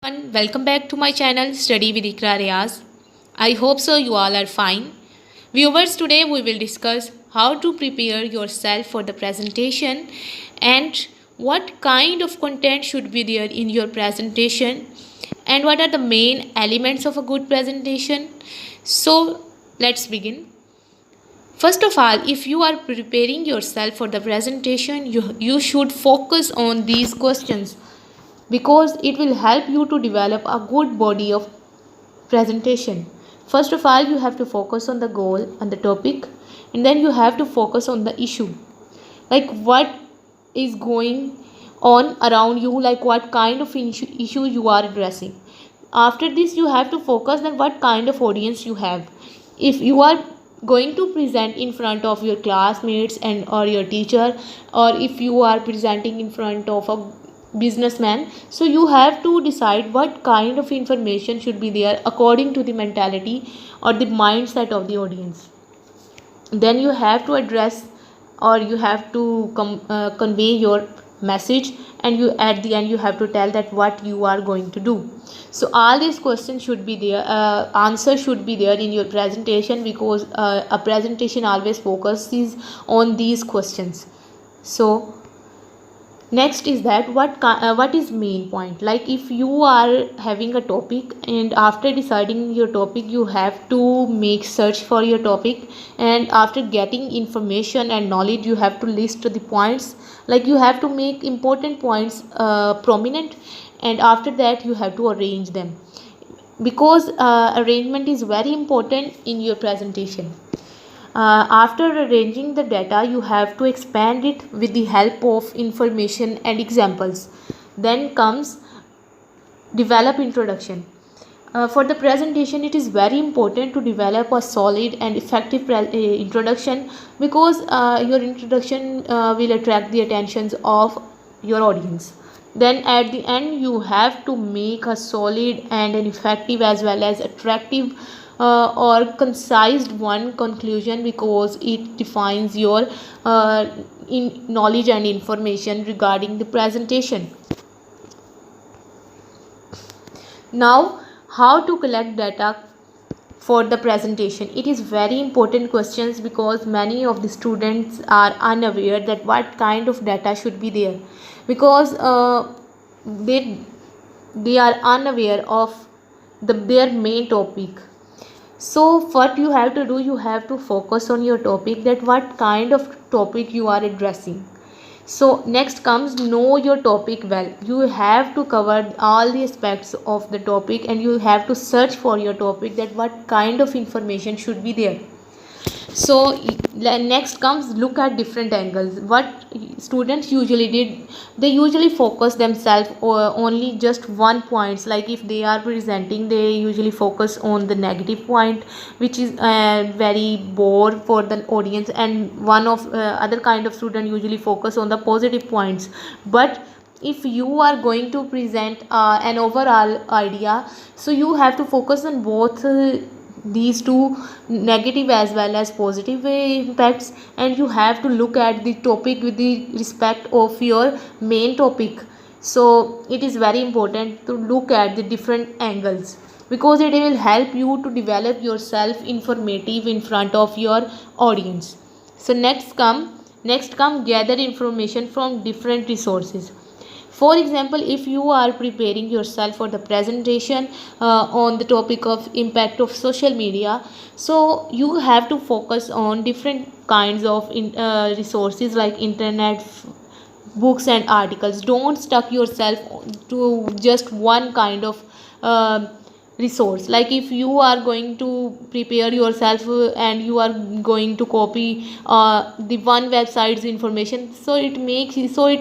everyone, welcome back to my channel Study with Ikra Riaz. I hope so you all are fine. Viewers, today we will discuss how to prepare yourself for the presentation and what kind of content should be there in your presentation and what are the main elements of a good presentation. So, let's begin. First of all, if you are preparing yourself for the presentation, you should focus on these questions because it will help you to develop a good body of presentation. First of all, you have to focus on the goal and the topic, and then you have to focus on the issue, like what is going on around you, like what kind of issue you are addressing. After this, you have to focus on what kind of audience you have. If you are going to present in front of your classmates and or your teacher, or if you are presenting in front of a businessman, so you have to decide what kind of information should be there according to the mentality or the mindset of the audience. Then you have to address or you have to convey your message, and you at the end you have to tell that what you are going to do. So all these questions should be there, answer should be there in your presentation, because a presentation always focuses on these questions. So next is that what is main point. Like if you are having a topic, and after deciding your topic you have to make search for your topic, and after getting information and knowledge you have to list the points, like you have to make important points prominent, and after that you have to arrange them, because arrangement is very important in your presentation. After arranging the data, you have to expand it with the help of information and examples. Then comes develop introduction. For the presentation, it is very important to develop a solid and effective introduction, because your introduction will attract the attentions of your audience. Then at the end, you have to make a solid and an effective as well as attractive or concise one conclusion, because it defines your knowledge and information regarding the presentation. Now, how to collect data for the presentation? It is very important questions, because many of the students are unaware that what kind of data should be there, because they are unaware of their main topic. So what you have to do, you have to focus on your topic, that what kind of topic you are addressing. So next comes know your topic well. You have to cover all the aspects of the topic, and you have to search for your topic, that what kind of information should be there. So next comes look at different angles. What students usually did, they usually focus themselves only just one points. Like if they are presenting, they usually focus on the negative point, which is very bore for the audience, and one of other kind of student usually focus on the positive points. But if you are going to present an overall idea, so you have to focus on both these two, negative as well as positive impacts, and you have to look at the topic with the respect of your main topic. So it is very important to look at the different angles, because it will help you to develop yourself informative in front of your audience. So next come gather information from different resources. For example, if you are preparing yourself for the presentation on the topic of impact of social media, so you have to focus on different kinds of resources like internet, books and articles. Don't stuck yourself to just one kind of uh, resource. Like if you are going to prepare yourself and you are going to copy the one website's information, so it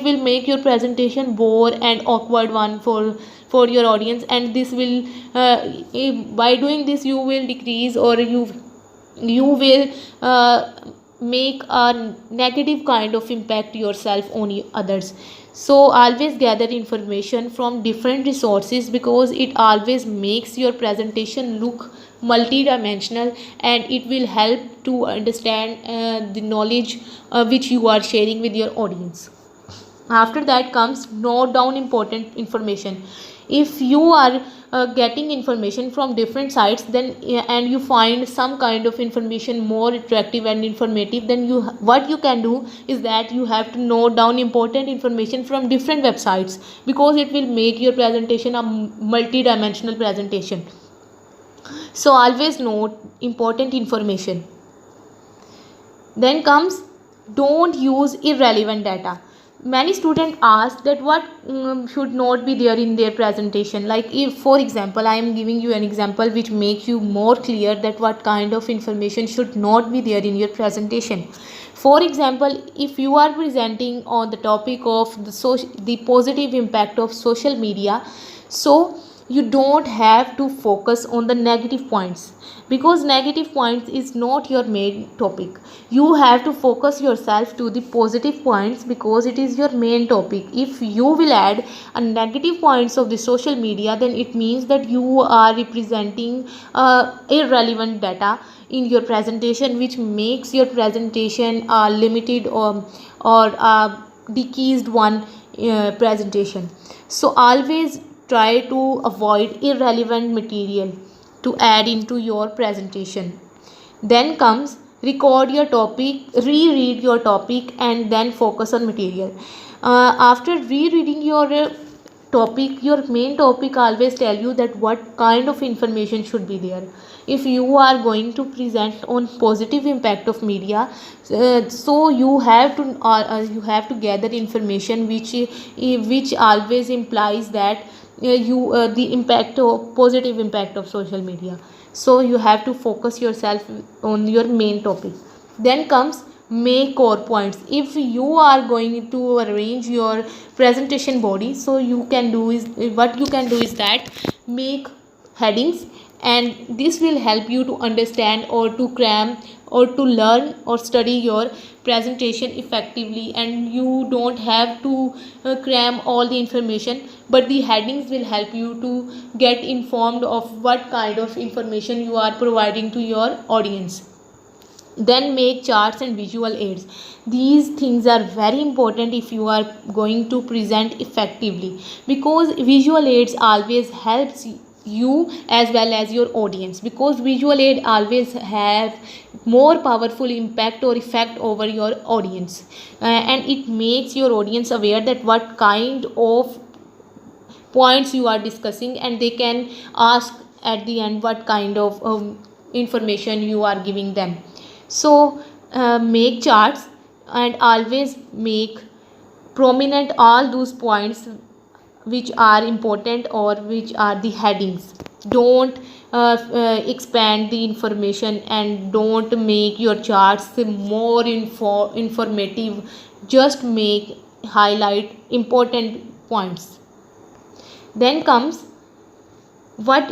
will make your presentation bore and awkward one for your audience, and this will by doing this you will decrease, or you will make a negative kind of impact yourself on others. So always gather information from different resources, because it always makes your presentation look multidimensional, and it will help to understand the knowledge which you are sharing with your audience. After that comes note down important information. If you are getting information from different sites, then and you find some kind of information more attractive and informative, then what you can do is that you have to note down important information from different websites, because it will make your presentation a multi-dimensional presentation. So always note important information. Then comes, don't use irrelevant data. Many students ask that what should not be there in their presentation. Like, if for example I am giving you an example which makes you more clear that what kind of information should not be there in your presentation. For example, if you are presenting on the topic of the positive impact of social media, so you don't have to focus on the negative points, because negative points is not your main topic. You have to focus yourself to the positive points, because it is your main topic. If you will add a negative points of the social media, then it means that you are representing irrelevant data in your presentation, which makes your presentation limited or decreased one presentation. So always try to avoid irrelevant material to add into your presentation. Then comes, record your topic, reread your topic, and then focus on material. After rereading your topic, your main topic always tell you that what kind of information should be there. If you are going to present on positive impact of media, so you have to gather information which always implies that the impact of positive impact of social media. So you have to focus yourself on your main topic. Then comes, make core points. If you are going to arrange your presentation body, so you can do is that make headings, and this will help you to understand or to cram or to learn or study your presentation effectively. And you don't have to cram all the information, but the headings will help you to get informed of what kind of information you are providing to your audience. Then make charts and visual aids. These things are very important if you are going to present effectively, because visual aids always helps you as well as your audience, because visual aid always have more powerful impact or effect over your audience, and it makes your audience aware that what kind of points you are discussing, and they can ask at the end what kind of information you are giving them. So make charts and always make prominent all those points which are important or which are the headings. Don't expand the information, and don't make your charts more informative. Just make highlight important points. Then comes, what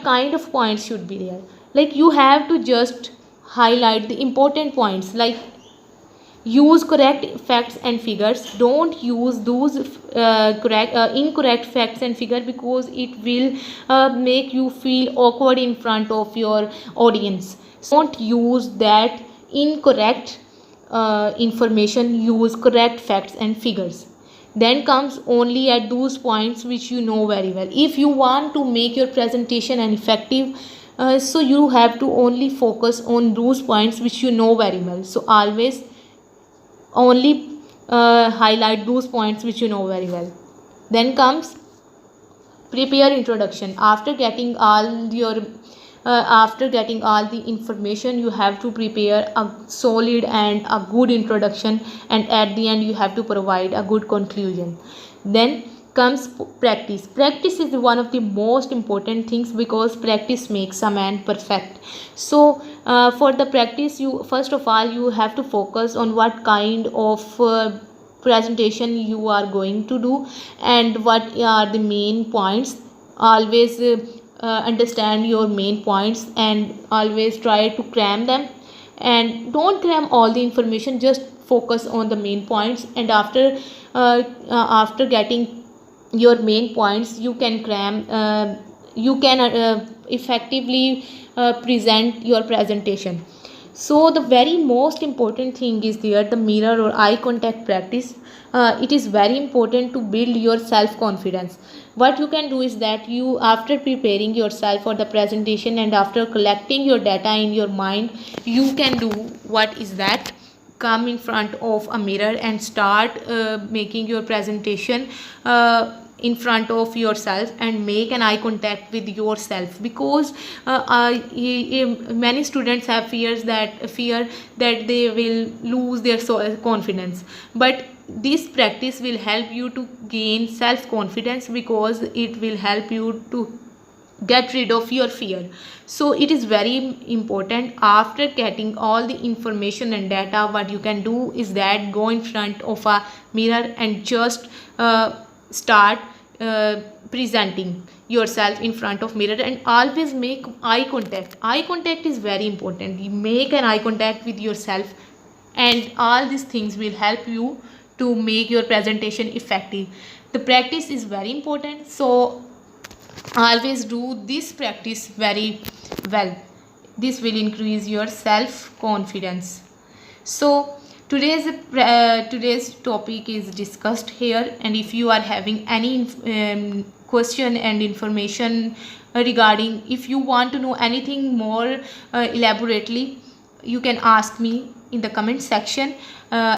kind of points should be there. Like, you have to just highlight the important points, like use correct facts and figures. Don't use those incorrect facts and figure, because it will make you feel awkward in front of your audience. So don't use that incorrect information. Use correct facts and figures. Then comes, only at those points which you know very well. If you want to make your presentation an effective, so you have to only focus on those points which you know very well. So always only highlight those points which you know very well. Then comes, prepare introduction. After getting all the information, you have to prepare a solid and a good introduction, and at the end you have to provide a good conclusion. Then comes practice. Practice is one of the most important things, because practice makes a man perfect. So for the practice, you first of all you have to focus on what kind of presentation you are going to do, and what are the main points. Always understand your main points, and always try to cram them. And don't cram all the information, just focus on the main points. And after getting your main points, you can effectively present your presentation. So the very most important thing is there, the mirror or eye contact practice. It is very important to build your self confidence. what you can do is that you, after preparing yourself for the presentation and after collecting your data in your mind, you can do what is that, come in front of a mirror and start making your presentation in front of yourself and make an eye contact with yourself. Because many students have fear that they will lose their confidence, but this practice will help you to gain self confidence, because it will help you to get rid of your fear. So it is very important, after getting all the information and data, what you can do is that go in front of a mirror and just start presenting yourself in front of mirror, and always make eye contact. Eye contact is very important. You make an eye contact with yourself, and all these things will help you to make your presentation effective. The practice is very important, so always do this practice very well. This will increase your self confidence. So today's topic is discussed here, and if you are having any question and information regarding, if you want to know anything more elaborately, you can ask me in the comment section.